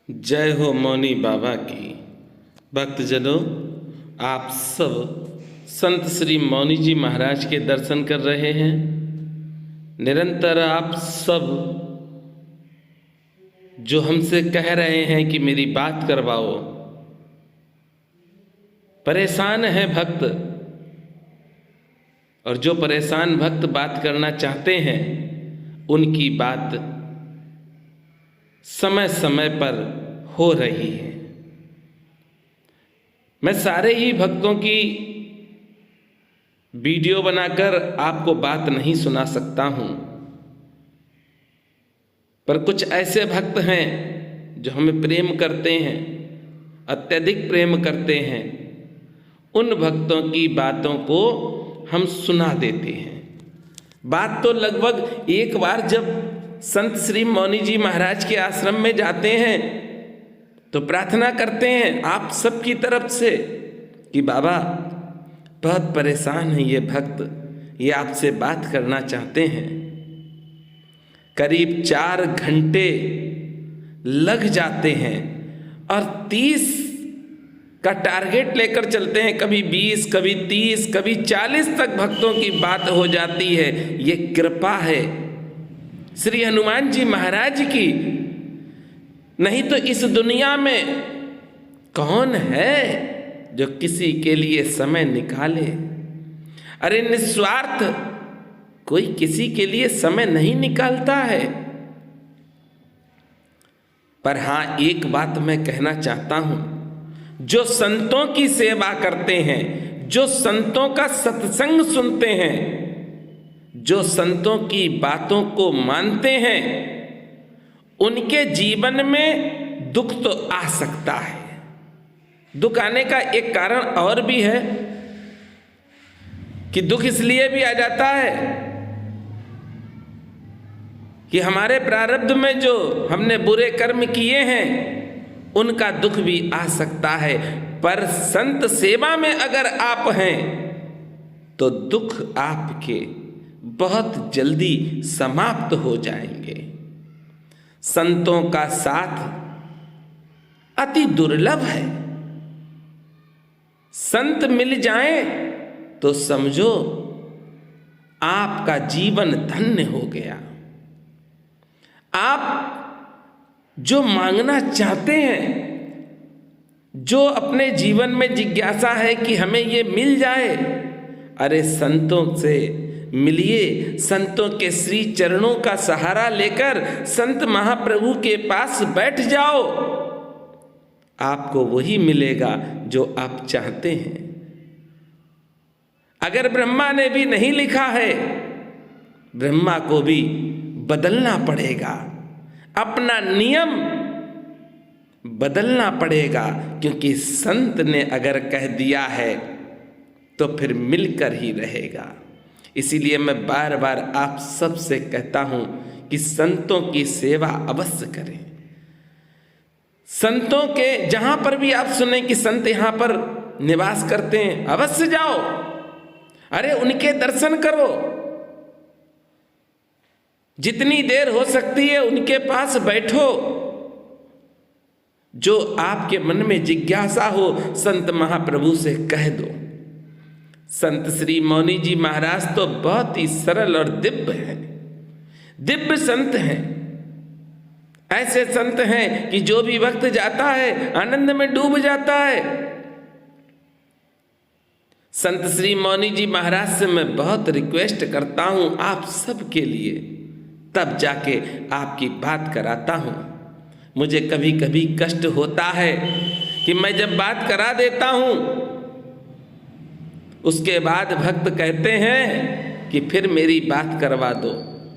जय हो मौनी बाबा की। भक्तजनों, आप सब संत श्री मौनी जी महाराज के दर्शन कर रहे हैं। निरंतर आप सब जो हमसे कह रहे हैं कि मेरी बात करवाओ, परेशान है भक्त, और जो परेशान भक्त बात करना चाहते हैं उनकी बात समय समय पर हो रही है। मैं सारे ही भक्तों की वीडियो बनाकर आपको बात नहीं सुना सकता हूं, पर कुछ ऐसे भक्त हैं जो हमें प्रेम करते हैं, अत्यधिक प्रेम करते हैं। उन भक्तों की बातों को हम सुना देते हैं। बात तो लगभग एक बार जब संत श्री मौनी जी महाराज के आश्रम में जाते हैं तो प्रार्थना करते हैं आप सबकी तरफ से कि बाबा बहुत परेशान है ये भक्त, ये आपसे बात करना चाहते हैं। करीब 4 घंटे लग जाते हैं और 30 का टारगेट लेकर चलते हैं। कभी 20, कभी 30, कभी 40 तक भक्तों की बात हो जाती है। ये कृपा है श्री हनुमान जी महाराज की। नहीं तो इस दुनिया में कौन है जो किसी के लिए समय निकाले। अरे निस्वार्थ कोई किसी के लिए समय नहीं निकालता है। पर हां, एक बात मैं कहना चाहता हूं, जो संतों की सेवा करते हैं, जो संतों का सत्संग सुनते हैं, जो संतों की बातों को मानते हैं, उनके जीवन में दुख तो आ सकता है। दुख आने का एक कारण और भी है कि दुख इसलिए भी आ जाता है कि हमारे प्रारब्ध में जो हमने बुरे कर्म किए हैं उनका दुख भी आ सकता है। पर संत सेवा में अगर आप हैं तो दुख आपके बहुत जल्दी समाप्त हो जाएंगे। संतों का साथ अति दुर्लभ है। संत मिल जाएं तो समझो आपका जीवन धन्य हो गया। आप जो मांगना चाहते हैं, जो अपने जीवन में जिज्ञासा है कि हमें ये मिल जाए, अरे संतों से मिलिए। संतों के श्री चरणों का सहारा लेकर संत महाप्रभु के पास बैठ जाओ, आपको वही मिलेगा जो आप चाहते हैं। अगर ब्रह्मा ने भी नहीं लिखा है, ब्रह्मा को भी बदलना पड़ेगा, अपना नियम बदलना पड़ेगा, क्योंकि संत ने अगर कह दिया है तो फिर मिलकर ही रहेगा। इसीलिए मैं बार बार आप सब से कहता हूं कि संतों की सेवा अवश्य करें। संतों के जहां पर भी आप सुने कि संत यहां पर निवास करते हैं, अवश्य जाओ। अरे उनके दर्शन करो, जितनी देर हो सकती है उनके पास बैठो। जो आपके मन में जिज्ञासा हो संत महाप्रभु से कह दो। संत श्री मौनी जी महाराज तो बहुत ही सरल और दिव्य हैं, दिव्य संत हैं। ऐसे संत हैं कि जो भी भक्त जाता है आनंद में डूब जाता है। संत श्री मौनी जी महाराज से मैं बहुत रिक्वेस्ट करता हूं आप सबके लिए, तब जाके आपकी बात कराता हूं। मुझे कभी कभी कष्ट होता है कि मैं जब बात करा देता हूं उसके बाद भक्त कहते हैं कि फिर मेरी बात करवा दो,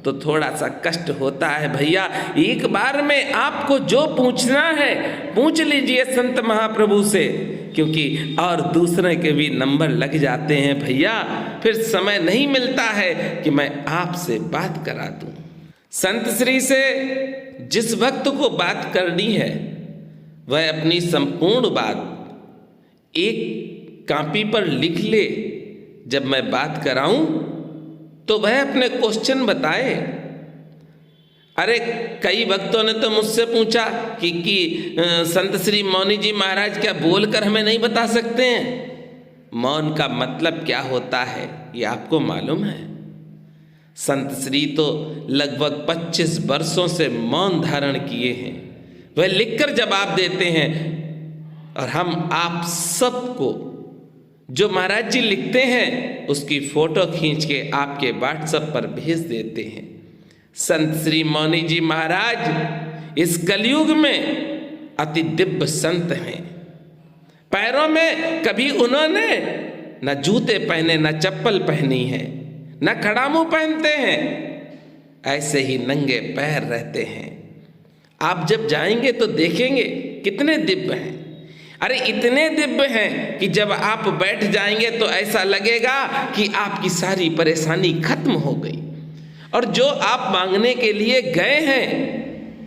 तो थोड़ा सा कष्ट होता है। भैया एक बार में आपको जो पूछना है पूछ लीजिए संत महाप्रभु से, क्योंकि और दूसरे के भी नंबर लग जाते हैं भैया, फिर समय नहीं मिलता है कि मैं आपसे बात करा दूं। संत श्री से जिस भक्त को बात करनी है वह अपनी संपूर्ण बात एक कॉपी पर लिख ले। जब मैं बात कराऊं तो वह अपने क्वेश्चन बताए। अरे कई भक्तों ने तो मुझसे पूछा कि संत श्री मौनी जी महाराज क्या बोलकर हमें नहीं बता सकते हैं? मौन का मतलब क्या होता है ये आपको मालूम है? संत श्री तो लगभग 25 वर्षों से मौन धारण किए हैं, वह लिखकर जवाब देते हैं और हम आप सबको जो महाराज जी लिखते हैं उसकी फोटो खींच के आपके व्हाट्सएप पर भेज देते हैं। संत श्री मौनी जी महाराज इस कलयुग में अति दिव्य संत हैं। पैरों में कभी उन्होंने न जूते पहने, न चप्पल पहनी है, न खड़ामू पहनते हैं, ऐसे ही नंगे पैर रहते हैं। आप जब जाएंगे तो देखेंगे कितने दिव्य हैं। अरे इतने दिव्य हैं कि जब आप बैठ जाएंगे तो ऐसा लगेगा कि आपकी सारी परेशानी खत्म हो गई। और जो आप मांगने के लिए गए हैं,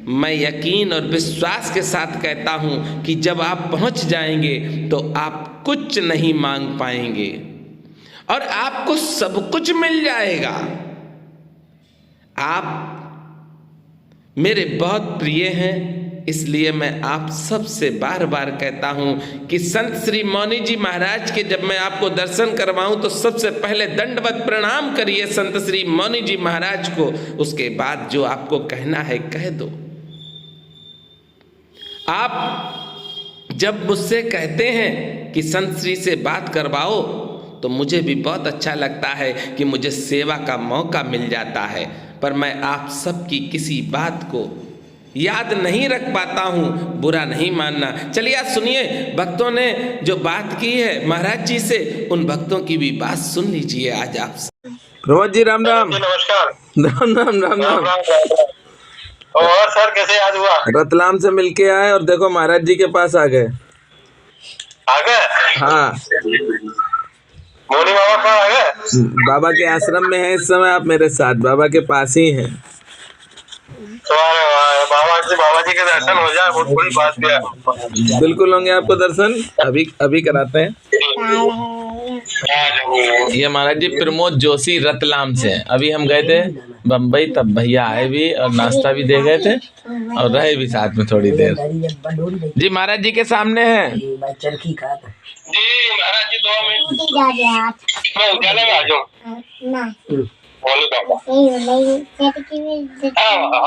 मैं यकीन और विश्वास के साथ कहता हूं कि जब आप पहुंच जाएंगे तो आप कुछ नहीं मांग पाएंगे और आपको सब कुछ मिल जाएगा। आप मेरे बहुत प्रिय हैं, इसलिए मैं आप सबसे बार बार कहता हूं कि संत श्री मौनी जी महाराज के जब मैं आपको दर्शन करवाऊं तो सबसे पहले दंडवत प्रणाम करिए संत श्री मौनी जी महाराज को। उसके बाद जो आपको कहना है कह दो। आप जब मुझसे कहते हैं कि संत श्री से बात करवाओ तो मुझे भी बहुत अच्छा लगता है कि मुझे सेवा का मौका मिल जाता है, पर मैं आप सबकी किसी बात को याद नहीं रख पाता हूँ, बुरा नहीं मानना। चलिए आज सुनिए, भक्तों ने जो बात की है महाराज जी से, उन भक्तों की भी बात सुन लीजिए आज आप। प्रमोद जी राम राम। नमस्कार। राम राम राम राम। और सर कैसे याद हुआ? रतलाम से मिलके आए और देखो महाराज जी के पास आ गए। आ गए? हाँ, मौनी बाबा कहाँ आ गए? बाबा के आश्रम में है इस समय, आप मेरे साथ बाबा के पास ही हैं। बाबा जी के दर्शन हो जाए, बहुत बड़ी बात है। बिल्कुल होंगे आपको दर्शन, अभी कराते हैं। ये महाराज जी प्रमोद जोशी रतलाम से हैं। अभी हम गए थे बम्बई, तब भैया आए भी और नाश्ता भी दे गए थे और रहे भी साथ में थोड़ी देर। जी महाराज जी के सामने हैं। जी महाराज जी 2 मिनट मैं उजाले में आ जाऊँ। बोलो बाबा।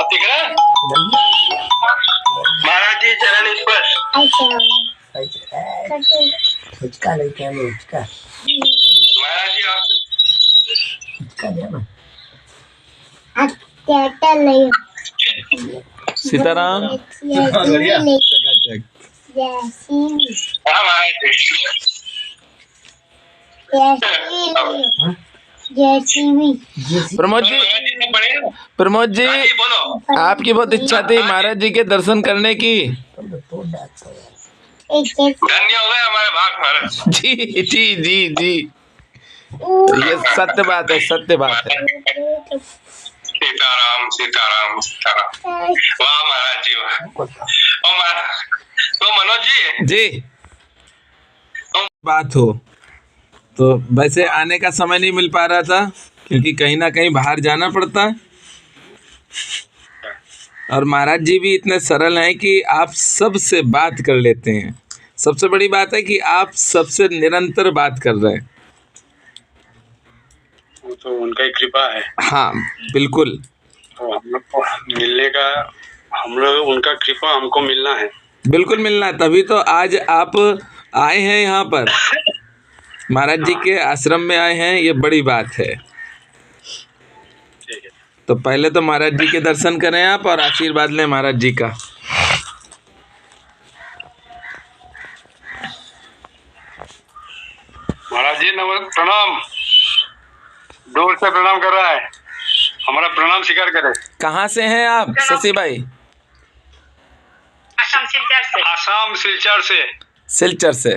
दिख रहा है महाराज जी चरण स्पर्श। महाराज जी आप सीताराम। प्रमोद जी आपकी बहुत इच्छा थी महाराज जी के दर्शन करने की। धन्य हो गए हमारे भाग महाराज। जी जी जी जी, ये सत्य बात है, सत्य बात है। सीताराम सीताराम सीताराम। वाह महाराज जी वाह। ओ महाराज, तो मनोज जी बात हो तो वैसे आने का समय नहीं मिल पा रहा था क्योंकि कहीं ना कहीं बाहर जाना पड़ता है। और महाराज जी भी इतने सरल हैं कि आप सबसे बात कर लेते हैं। सबसे बड़ी बात है कि आप सबसे निरंतर बात कर रहे हैं। वो तो उनका ही कृपा है। हाँ बिल्कुल, तो हम लोग को मिलने का, हम लोग उनका कृपा हमको मिलना है। बिल्कुल मिलना है, तभी तो आज आप आए हैं यहाँ पर, महाराज जी के आश्रम में आए हैं, ये बड़ी बात है। तो पहले तो महाराज जी के दर्शन करें आप और आशीर्वाद लें महाराज जी का। महाराज जी प्रणाम, दूर से प्रणाम कर रहा है, हमारा प्रणाम स्वीकार करें। कहाँ से हैं आप शशि भाई? आसाम सिलचर से। आसाम सिलचर से। सिलचर से।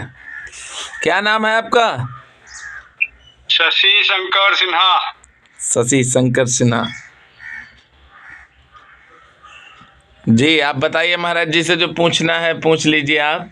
क्या नाम है आपका? शशि शंकर सिन्हा। शशि शंकर सिन्हा जी। आप बताइए महाराज जी से जो पूछना है पूछ लीजिए आप।